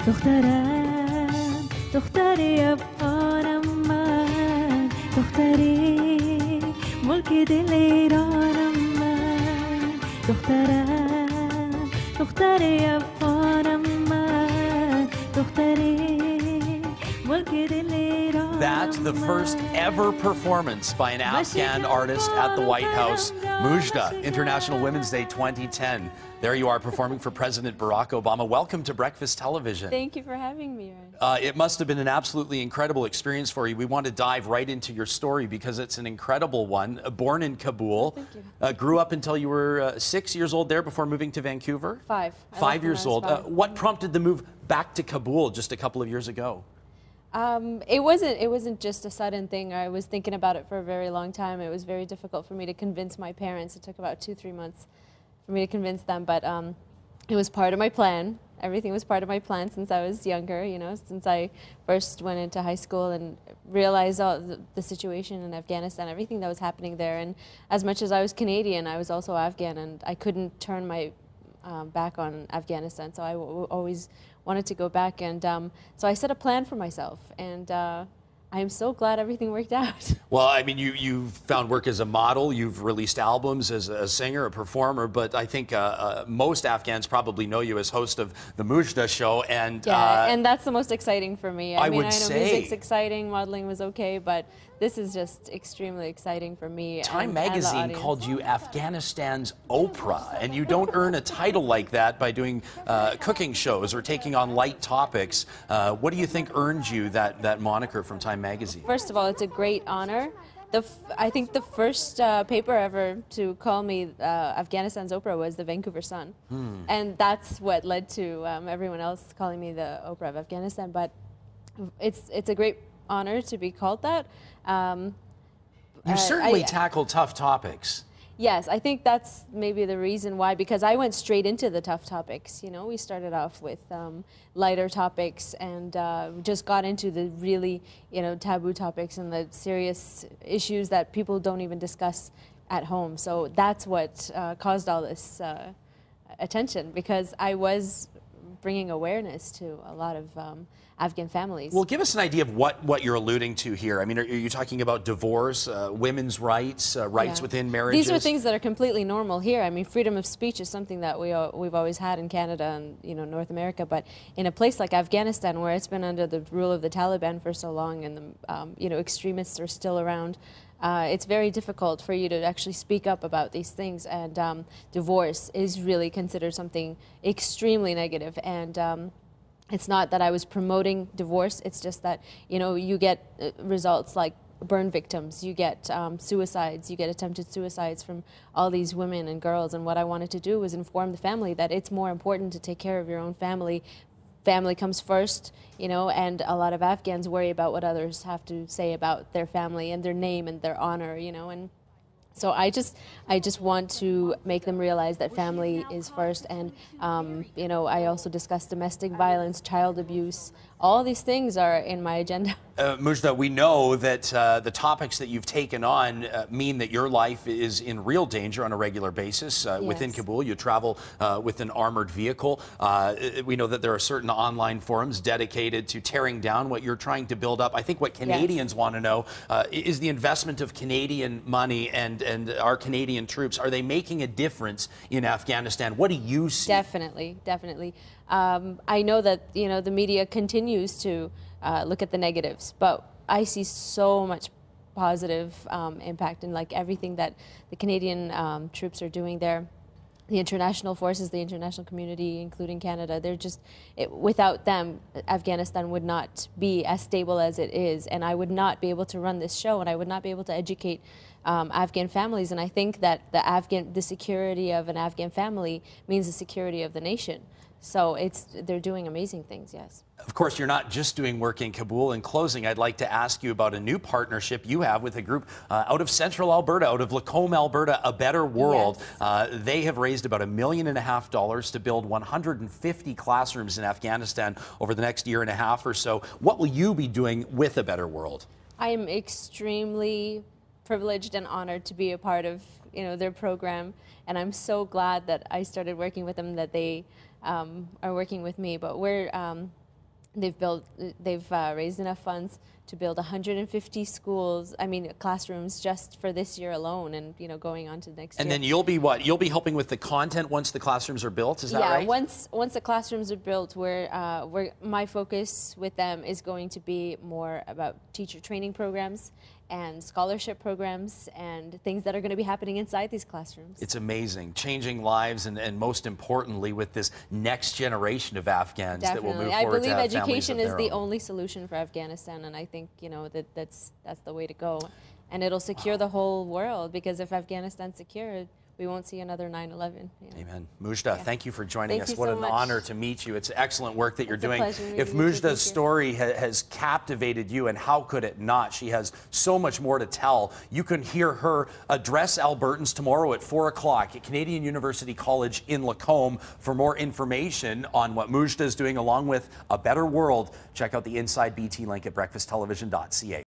دخترم دختری افغانم من دختری ملک دل ایرانم من دخترم دختری افغانم من دختری ملک دل ایرانم. That's the first ever performance by an Afghan artist at the White House. Mujda, International Women's Day 2010. There you are performing for President Barack Obama. Welcome to Breakfast Television. Thank you for having me, Ryan. It must have been an absolutely incredible experience for you. We want to dive right into your story because it's an incredible one. Born in Kabul, grew up until you were 6 years old there before moving to Vancouver? 5. 5 years old. What prompted the move back to Kabul just a couple of years ago? It wasn't just a sudden thing. I was thinking about it for a very long time. It was very difficult for me to convince my parents. It took about 2-3 months for me to convince them, but it was part of my plan. Everything was part of my plan since I was younger, you know, since I first went into high school and realized all the situation in Afghanistan, everything that was happening there. And as much as I was Canadian, I was also Afghan, and I couldn't turn my back on Afghanistan, so I always wanted to go back, and so I set a plan for myself, and I'm so glad everything worked out. Well, I mean, you found work as a model, you've released albums as a singer, a performer, but I think most Afghans probably know you as host of the Mujda show, and and that's the most exciting for me. I mean, I know say music's exciting, modeling was okay, but this is just extremely exciting for me. Time magazine called you Afghanistan's Oprah, and you don't earn a title like that by doing cooking shows or taking on light topics. What do you think earned you that moniker from Time magazine? First of all, it's a great honor. I think the first paper ever to call me Afghanistan's Oprah was the Vancouver Sun. And that's what led to everyone else calling me the Oprah of Afghanistan. But it's a great honor to be called that. You certainly tackle tough topics. Yes, I think that's maybe the reason why, because I went straight into the tough topics. You know, we started off with lighter topics and just got into the really, you know, taboo topics and the serious issues that people don't even discuss at home. So that's what caused all this attention, because I was bringing awareness to a lot of Afghan families. Well, give us an idea of what you're alluding to here. I mean, are you talking about divorce, women's rights, rights within marriages? These are things that are completely normal here. I mean, freedom of speech is something that we've always had in Canada and, you know, North America, but in a place like Afghanistan, where it's been under the rule of the Taliban for so long, and the you know, extremists are still around, it's very difficult for you to actually speak up about these things, and divorce is really considered something extremely negative. And it's not that I was promoting divorce, it's just that, you know, you get results like burn victims, you get suicides, you get attempted suicides from all these women and girls, and what I wanted to do was inform the family that it's more important to take care of your own family. Family comes first, you know, and a lot of Afghans worry about what others have to say about their family and their name and their honor, you know, and so I just want to make them realize that family is first. And you know, I also discuss domestic violence, child abuse. All these things are in my agenda. Mujda, we know that the topics that you've taken on mean that your life is in real danger on a regular basis. Within Kabul, you travel with an armored vehicle. We know that there are certain online forums dedicated to tearing down what you're trying to build up. I think what Canadians want to know is the investment of Canadian money and our Canadian troops. Are they making a difference in Afghanistan? What do you see? Definitely, definitely. I know that, you know, the media continues to look at the negatives, but I see so much positive impact in like everything that the Canadian troops are doing there. The international forces, the international community, including Canada, they're just, without them, Afghanistan would not be as stable as it is, and I would not be able to run this show, and I would not be able to educate Afghan families. And I think that the security of an Afghan family means the security of the nation. So they're doing amazing things, yes. Of course, you're not just doing work in Kabul. In closing, I'd like to ask you about a new partnership you have with a group out of central Alberta, out of Lacombe, Alberta, A Better World. Yes. They have raised about $1.5 million to build 150 classrooms in Afghanistan over the next year and a half or so. What will you be doing with A Better World? I am extremely privileged and honored to be a part of, you know, their program, and I'm so glad that I started working with them, that they are working with me. But they've raised enough funds to build 150 schools, classrooms just for this year alone, and going on to next year. And then you'll be what? You'll be helping with the content once the classrooms are built, is that right? Yeah, once the classrooms are built, my focus with them is going to be more about teacher training programs and scholarship programs and things that are going to be happening inside these classrooms. It's amazing, changing lives, and most importantly with this next generation of Afghans that will move forward. I believe to have education is the own. only solution for Afghanistan, and I think that's the way to go. And it'll secure the whole world, because if Afghanistan's secure, we won't see another 9/11. Amen. Mujda, thank you for joining us. You what so an much. honor to meet you. It's excellent work that you're doing. It's a pleasure If meeting you. Mujda's story has captivated you, and how could it not? She has so much more to tell. You can hear her address Albertans tomorrow at 4 o'clock at Canadian University College in Lacombe. For more information on what Mujda is doing along with A Better World, check out the Inside BT link at breakfasttelevision.ca.